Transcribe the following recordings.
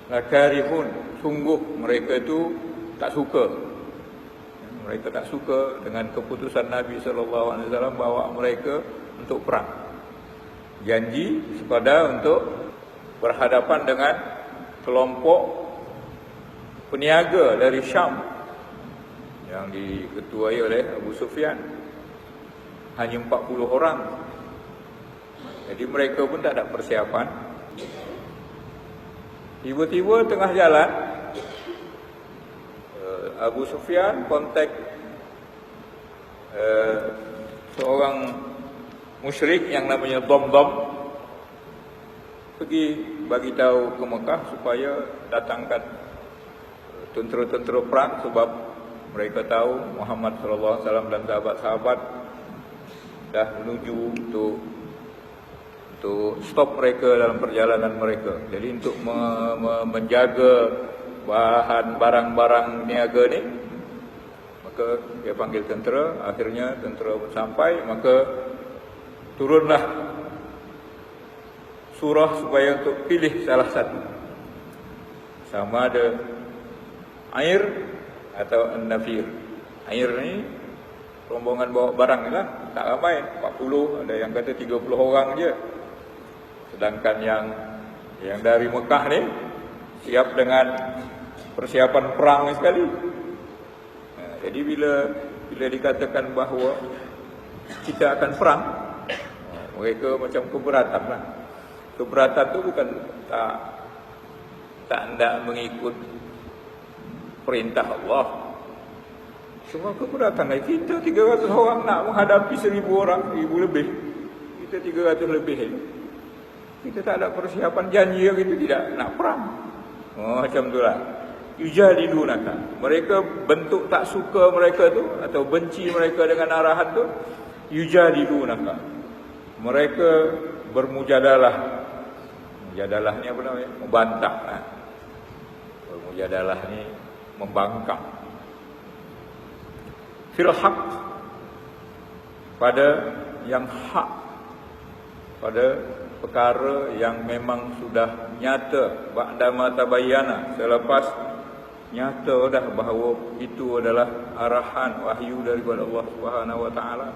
lakarihun, sungguh mereka itu tak suka. Mereka tak suka dengan keputusan Nabi SAW bawa mereka untuk perang. Janji sepada untuk berhadapan dengan kelompok peniaga dari Syam yang diketuai oleh Abu Sufyan. Hanya 40 orang. Jadi mereka pun tak ada persiapan. Tiba-tiba tengah jalan, Abu Sufyan kontak seorang musyrik yang namanya Damdam, pergi bagi tahu ke Mekah supaya datangkan tentera-tentera perang, sebab mereka tahu Muhammad SAW dan sahabat-sahabat dah menuju untuk stop mereka dalam perjalanan mereka. Jadi untuk menjaga barang-barang niaga ni, maka dia panggil tentera. Akhirnya tentera sampai, maka turunlah surah supaya untuk pilih salah satu, sama ada air atau an-nafir. Air ni rombongan bawa barang ni lah, tak ramai, 40, ada yang kata 30 orang je. Sedangkan yang dari Mekah ni siap dengan persiapan perang sekali. Jadi bila dikatakan bahawa kita akan perang, mereka macam keberatan lah. Keberatan tu bukan tak hendak mengikut perintah Allah. Cuma keberatan lah. Kita 300 orang nak menghadapi 1000 orang, 1000 lebih. Kita 300 lebih ni. Kita tak ada persiapan, janji kita tidak nak perang. Macam itulah. Yujadilunaka. Mereka bentuk tak suka mereka tu atau benci mereka dengan arahan tu, yujadilunaka. Mereka bermujadalah. Mujadalah ni apa namanya? Membantah. Bermujadalah ni membangkang. Fil haq, pada yang hak, pada perkara yang memang sudah nyata, ba'dama tabayyana, selepas nyata dah bahawa itu adalah arahan wahyu daripada Allah Subhanahu wa taala,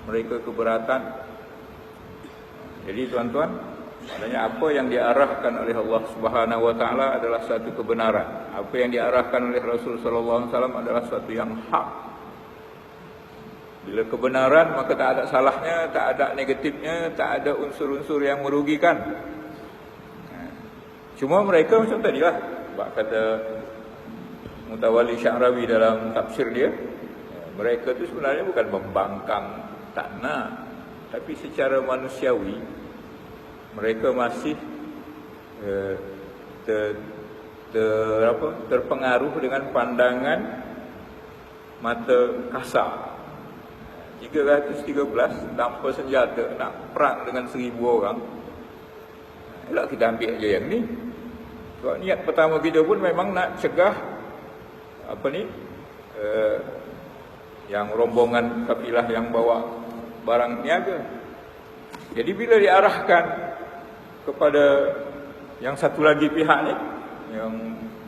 mereka keberatan. Jadi tuan-tuan, maknanya apa yang diarahkan oleh Allah Subhanahu wa taala adalah satu kebenaran. Apa yang diarahkan oleh Rasul sallallahu alaihi wasallam adalah satu yang hak. Bila kebenaran, maka tak ada salahnya, tak ada negatifnya, tak ada unsur-unsur yang merugikan. Cuma mereka macam tadi lah, kata Mutawalli Sya'rawi dalam tafsir dia, mereka tu sebenarnya bukan membangkang tak nak, tapi secara manusiawi mereka masih terpengaruh dengan pandangan mata kasar. 313 tanpa senjata nak perang dengan 1000 orang. Elok kita ambil je yang ni. Sebab niat pertama kita pun memang nak cegah yang rombongan kafilah yang bawa barang niaga. Jadi bila diarahkan kepada yang satu lagi pihak ni, yang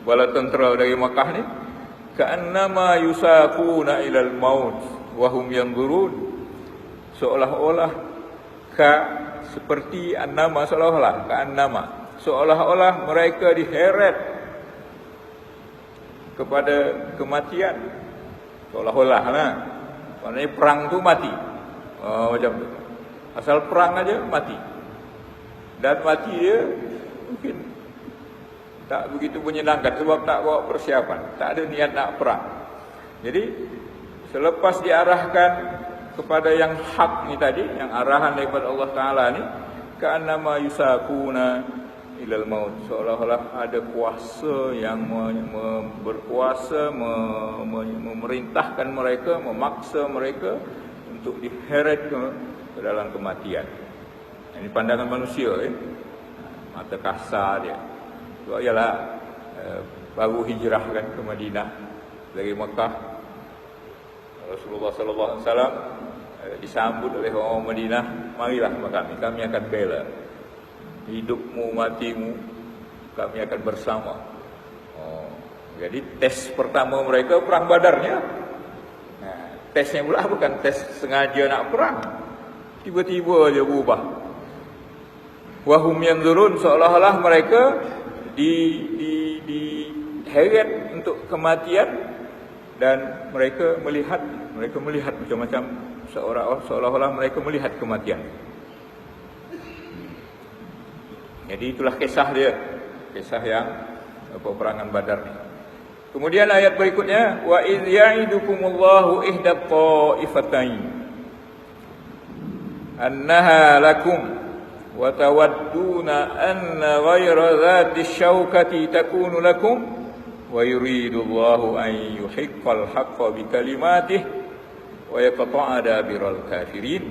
bala tentera dari Makkah ni, ka'annama yusaquna ilal maut wahum yanzurun, seolah-olah seperti annama, seolah-olah ka'annama, seolah-olah mereka diheret kepada kematian. Seolah-olah lah, maknanya perang tu mati. Macam tu, asal perang aja mati. Dan mati dia mungkin tak begitu menyenangkan sebab tak bawa persiapan, tak ada niat nak perang. Jadi selepas diarahkan kepada yang hak ni tadi, yang arahan daripada Allah Ta'ala ni, ka'annama yusaquna ilal maut, seolah-olah ada kuasa yang berkuasa memerintahkan mereka, memaksa mereka untuk diheret ke dalam kematian. Ini pandangan manusia, mata kasar dia. Sebab ialah baru hijrah kan ke Madinah dari Mekah, Rasulullah sallallahu alaihi wasallam disambut oleh orang Madinah, marilah kami akan bela hidupmu matimu, kami akan bersama. Oh, jadi tes pertama mereka perang Badarnya. Nah, tesnya pula bukan tes sengaja nak perang. Tiba-tiba aja berubah. Wahum yanzurun, seolah-olah mereka diheret untuk kematian, dan mereka melihat macam-macam, seolah-olah mereka melihat kematian. Jadi itulah kisah dia, kisah yang peperangan Badar ni. Kemudian ayat berikutnya, wa idz ya'idukumullahu ihdat ta'ifatain annaha lakum wa tawadduna anna ghayra dhati syaukati takunu lakum wa yuridullahu an yuhiqqal haqqa bikalimatihi wa yaqta'a dabiral kafirin.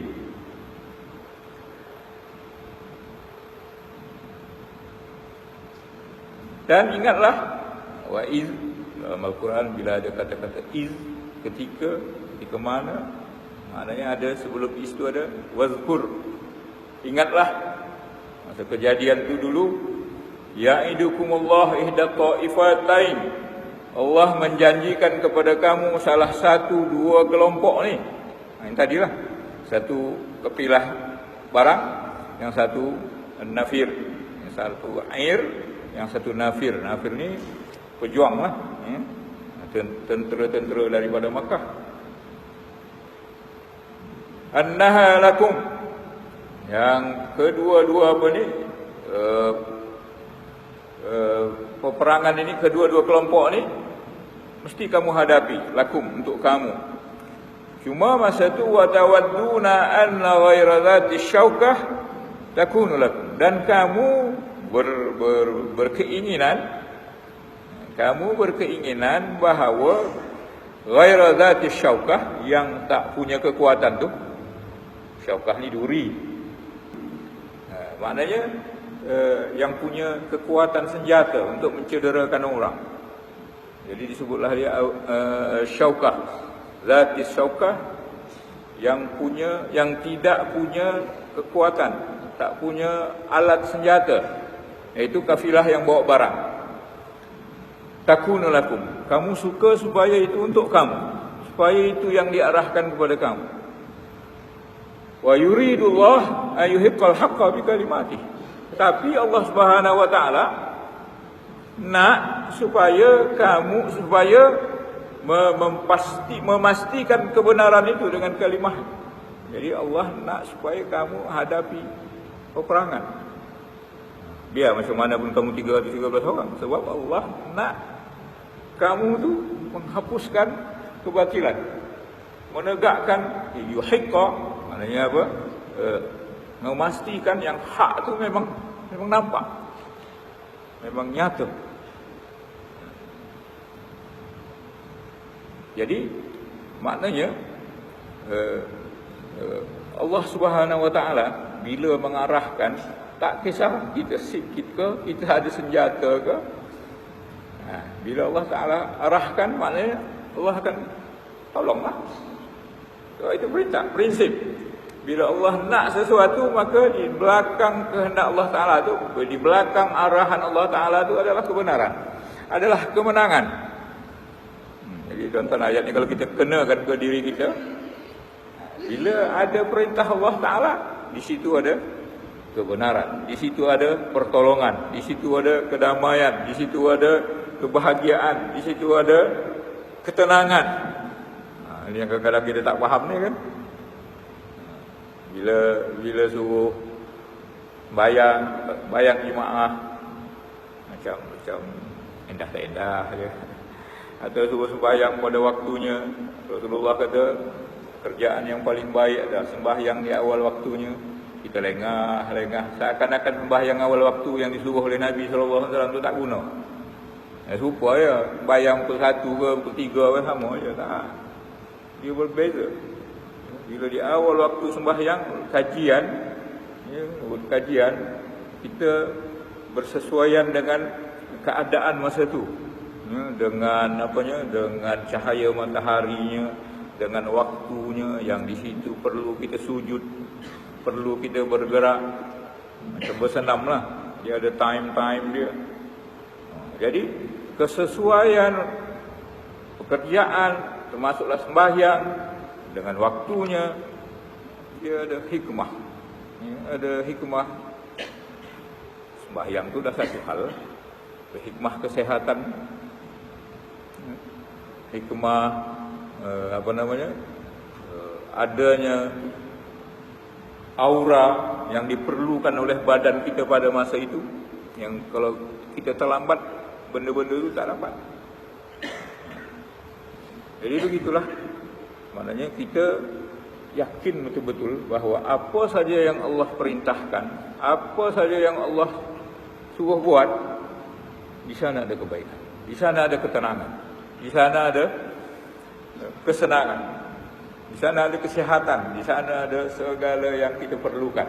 Dan ingatlah, wa iz, dalam Al-Quran bila ada kata-kata iz, ketika mana, maknanya ada sebelum iz itu ada wazkur. Ingatlah masa kejadian itu dulu, ya'idukumullah ihda ta'ifatain, Allah menjanjikan kepada kamu salah satu dua kelompok ni. Yang tadilah, satu kepilah barang, yang satu nafir, yang satu air, yang satu nafir. Nafir ni pejuang lah, tentera-tentera daripada Makkah. Annaha lakum, yang kedua-dua apa ni, peperangan ini, kedua-dua kelompok ni mesti kamu hadapi, lakum, untuk kamu. Cuma masa tu wa tawadduna anna ghayra dhati syaukah takunu lakum, dan kamu berkeinginan bahawa ghayra dhati syaukah, yang tak punya kekuatan tu, syaukah ni duri, maknanya yang punya kekuatan senjata untuk mencederakan orang. Jadi disebutlah dia syaukah, dhati syaukah, yang tidak punya kekuatan, tak punya alat senjata, iaitu kafilah yang bawa barang. Takunu lakum, kamu suka supaya itu untuk kamu, supaya itu yang diarahkan kepada kamu. Wa yuridullah ayyuhiqqal haqqa bikalimatihi, tapi Allah Subhanahu wa taala nak supaya kamu memastikan kebenaran itu dengan kalimah. Jadi Allah nak supaya kamu hadapi peperangan. Biar macam mana pun kamu 313 orang, sebab Allah nak kamu tu menghapuskan kebatilan, menegakkan yuhiqqa, maknanya apa? Memastikan yang hak tu memang nampak, memang nyata. Jadi maknanya Allah Subhanahu wa taala bila mengarahkan, tak kisah kita sikit ke, kita ada senjata ke, bila Allah Ta'ala arahkan, maknanya Allah akan tolonglah. So, itu perintah, prinsip. Bila Allah nak sesuatu, maka di belakang kehendak Allah Ta'ala tu, di belakang arahan Allah Ta'ala tu adalah kebenaran, adalah kemenangan. Jadi tuan-tuan, ayat ni kalau kita kenakan ke diri kita, bila ada perintah Allah Ta'ala, di situ ada kebenaran, di situ ada pertolongan, di situ ada kedamaian, di situ ada kebahagiaan, di situ ada ketenangan. Ini yang kadang-kadang kita tak faham ni kan. Bila suruh bayang jemaah macam endah tak endah je, atau suruh sembahyang pada waktunya, Rasulullah kata kerjaan yang paling baik adalah sembahyang di awal waktunya. Kita lengah, seakan-akan sembahyang awal waktu yang disuruh oleh Nabi SAW tu tak guna. Serupa ya, bayang pukul 1 ke pukul 3 ke sama je, tak. Dia berbeza. Bila di awal waktu sembahyang, kajian, kita bersesuaian dengan keadaan masa tu, dengan dengan cahaya mataharinya, dengan waktunya yang di situ perlu kita sujud, perlu kita bergerak, macam bersenam lah, dia ada time dia. Jadi kesesuaian pekerjaan termasuklah sembahyang dengan waktunya, dia ada hikmah. Ada hikmah. Sembahyang itu dah satu hal, hikmah kesehatan, hikmah adanya aura yang diperlukan oleh badan kita pada masa itu, yang kalau kita terlambat, benda-benda itu tak dapat. Jadi begitulah, maknanya kita yakin betul-betul bahawa apa saja yang Allah perintahkan, apa saja yang Allah suruh buat, di sana ada kebaikan, di sana ada ketenangan, di sana ada kesenangan, di sana ada kesehatan, di sana ada segala yang kita perlukan.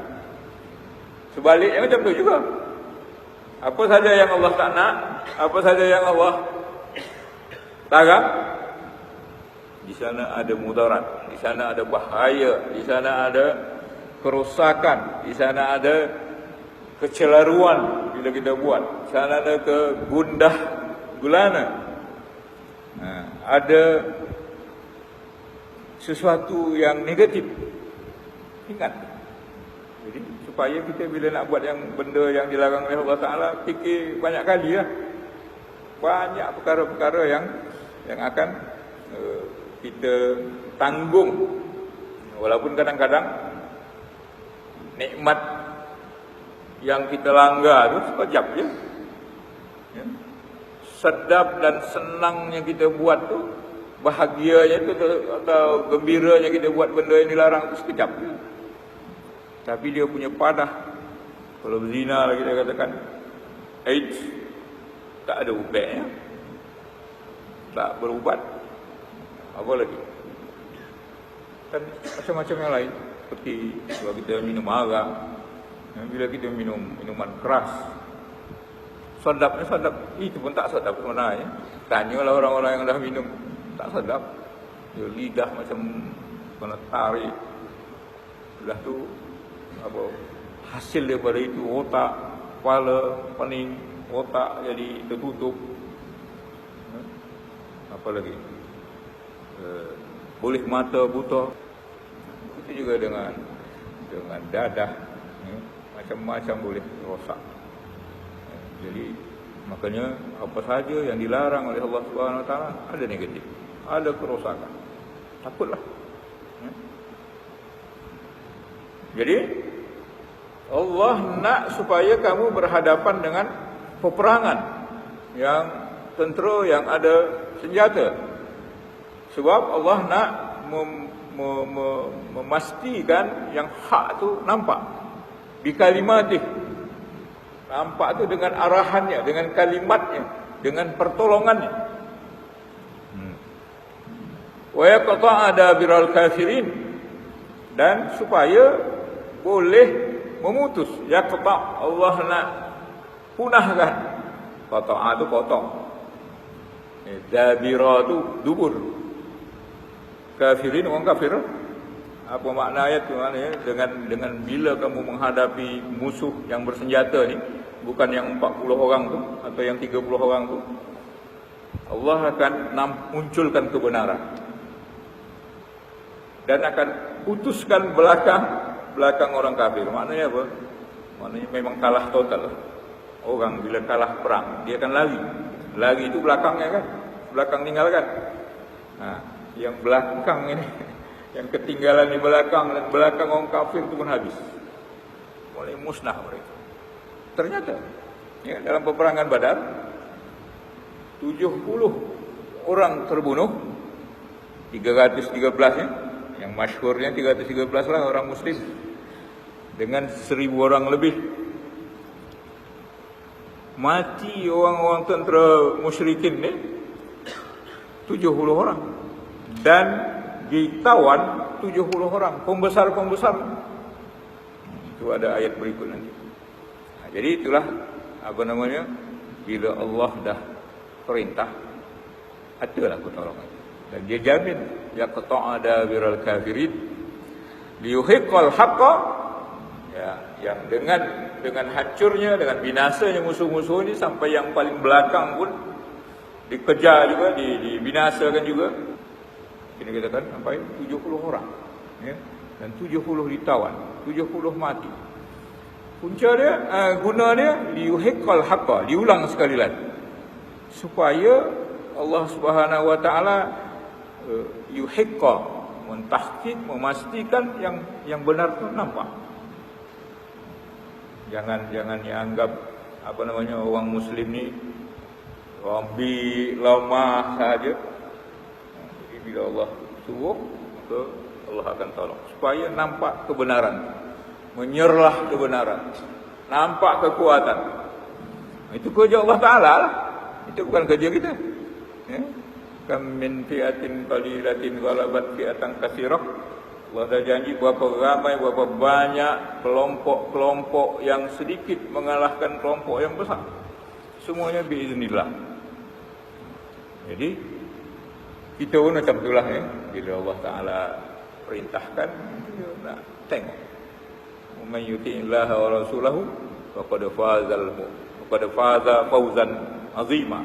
Sebaliknya macam tu juga. Apa saja yang Allah tak nak, apa saja yang Allah larang, di sana ada mudarat, di sana ada bahaya, di sana ada kerosakan, di sana ada kecelaruan bila kita buat, di sana ada kegundah gulana, ada sesuatu yang negatif. Ingat. Jadi supaya kita bila nak buat yang benda yang dilarang oleh Allah Ta'ala, fikir banyak kali lah. Banyak perkara-perkara yang akan kita tanggung. Walaupun kadang-kadang nikmat yang kita langgar tu sekejap je. Ya. Sedap dan senangnya kita buat tu, bahagianya itu atau gembiranya kita buat benda yang dilarang tu sekejap je. Tapi dia punya padah. Kalau berzina lagi dia katakan AIDS, tak ada ubatnya, tak berubat. Apa lagi? Dan macam-macam yang lain, seperti kalau kita minum arak, bila kita minum minuman keras, sedapnya sedap, itu pun tak sedap sebenarnya. Tanyalah orang-orang yang dah minum, tak sedap. Dia lidah macam kena tarik. Sudah tu apa hasil daripada itu, otak, kepala, pening, otak jadi tertutup. Apa lagi? Boleh mata buta. Itu juga dengan dadah, macam-macam boleh rosak. Jadi makanya apa saja yang dilarang oleh Allah Subhanahu Wa Taala ada negatif, ada kerosakan. Takutlah. Jadi Allah nak supaya kamu berhadapan dengan peperangan yang tentera yang ada senjata. Sebab Allah nak memastikan yang hak tu nampak. Bikalimatih. Nampak tu dengan arahannya, dengan kalimatnya, dengan pertolongannya. Wa yaqta'a dabiral kafirin, dan supaya boleh memutus. Yaqta', Allah nak punahkan. Qata'a tu potong. Dabira tu dubur. Kafirin, orang kafir. Apa makna ayat tu? Maknanya dengan bila kamu menghadapi musuh yang bersenjata ni, bukan yang 40 orang tu atau yang 30 orang tu, Allah akan munculkan kebenaran dan akan putuskan belakang orang kafir. Maknanya apa? Maknanya memang kalah total. Orang bila kalah perang, dia akan lari. Lari itu belakangnya kan, belakang tinggalkan. Yang belakang ini, yang ketinggalan di belakang, dan belakang orang kafir itu pun habis, mulai musnah mereka. Ternyata ya, dalam peperangan Badar 70 orang terbunuh, 313 ya, yang masyhurnya 313 lah orang muslim, dengan 1000 orang lebih. Mati orang-orang tentera musyrikin ni 70 orang, dan ditawan 70 orang, pembesar-pembesar. Itu ada ayat berikut nanti. Jadi itulah bila Allah dah perintah, adalah pertolongan. Dan dia jamin yaqta'a dabiral kafirin liyuhiqqal haqqa, ya, yang dengan dengan hancurnya, dengan binasanya musuh-musuh ini, sampai yang paling belakang pun dikejar juga, dibinasakan juga. Ini kita katakan sampai 70 orang, ya, dan 70 ditawan, 70 mati. Punca dia, guna dia liyuhiqqal haqqa, diulang sekali lagi, supaya Allah Subhanahu wa taala yuhiqqa, mentahqiq, memastikan yang benar itu nampak. Jangan dianggap orang muslim ni rambi lemah saja. Jadi bila Allah suruh, maka Allah akan tolong supaya nampak kebenaran, menyerlah kebenaran, nampak kekuatan. Itu kerja Allah Taala lah. Itu bukan kerja kita. Ya. Kam min fi'atin qalilatin ghalabat fi'atan katsirah. Allah dah janji berapa ramai, berapa banyak kelompok-kelompok yang sedikit mengalahkan kelompok yang besar. Semuanya biiznillah. Jadi kita pun macam itulah, ya. Bila Allah Taala perintahkan, kita nak tengok. Man yuti'illah wa rasulahu faqad faza fawzan azima.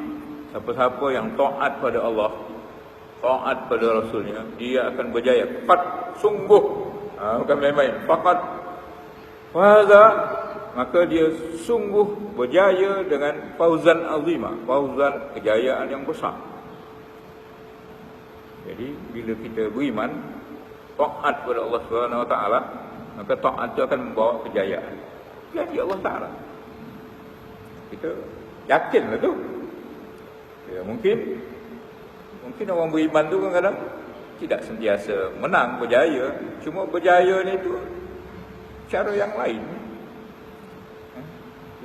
Siapa-siapa yang taat pada Allah, taat pada Rasulnya, dia akan berjaya. Sungguh, bukan main-main. Faqad faza, maka dia sungguh berjaya dengan fauzan azima, fauzan, kejayaan yang besar. Jadi bila kita beriman, taat pada Allah Subhanahu wa taala, maka taat itu akan membawa kejayaan. Jadi Allah Taala, kita yakinlah tu. Ya, mungkin orang beriman tu kadang-kadang tidak sentiasa menang, berjaya. Cuma berjaya ni tu cara yang lain.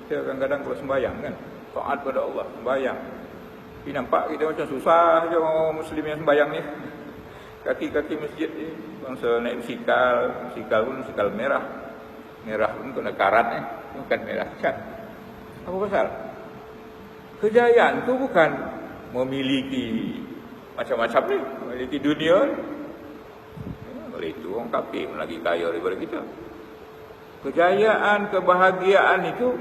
Kita kadang-kadang kalau sembahyang kan, taat pada Allah, sembahyang. Tapi nampak kita macam susah je orang muslim yang sembahyang ni. Kaki-kaki masjid ni, bangsa naik sikal pun sikal merah. Merah pun kena karat bukan merah cat. Apa pasal? Kejayaan tu bukan memiliki macam-macam ni, memiliki dunia ni. Oleh itu orang kafir lagi kaya daripada kita. Kejayaan, kebahagiaan itu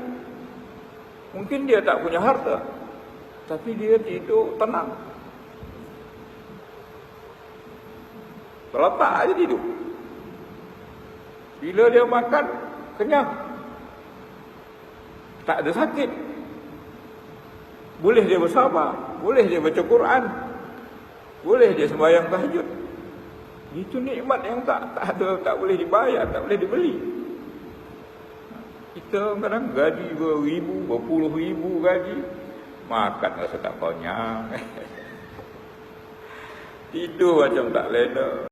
mungkin dia tak punya harta, tapi dia tidur tenang. Terletak aja tidur. Bila dia makan, kenyang. Tak ada sakit. Boleh dia bersabar, boleh dia baca Quran, boleh dia sembahyang tahajud. Itu nikmat yang tak boleh dibayar, tak boleh dibeli. Kita kadang gaji beribu, berpuluh ribu gaji, makan rasa tak kenyang. Tidur macam tak lena.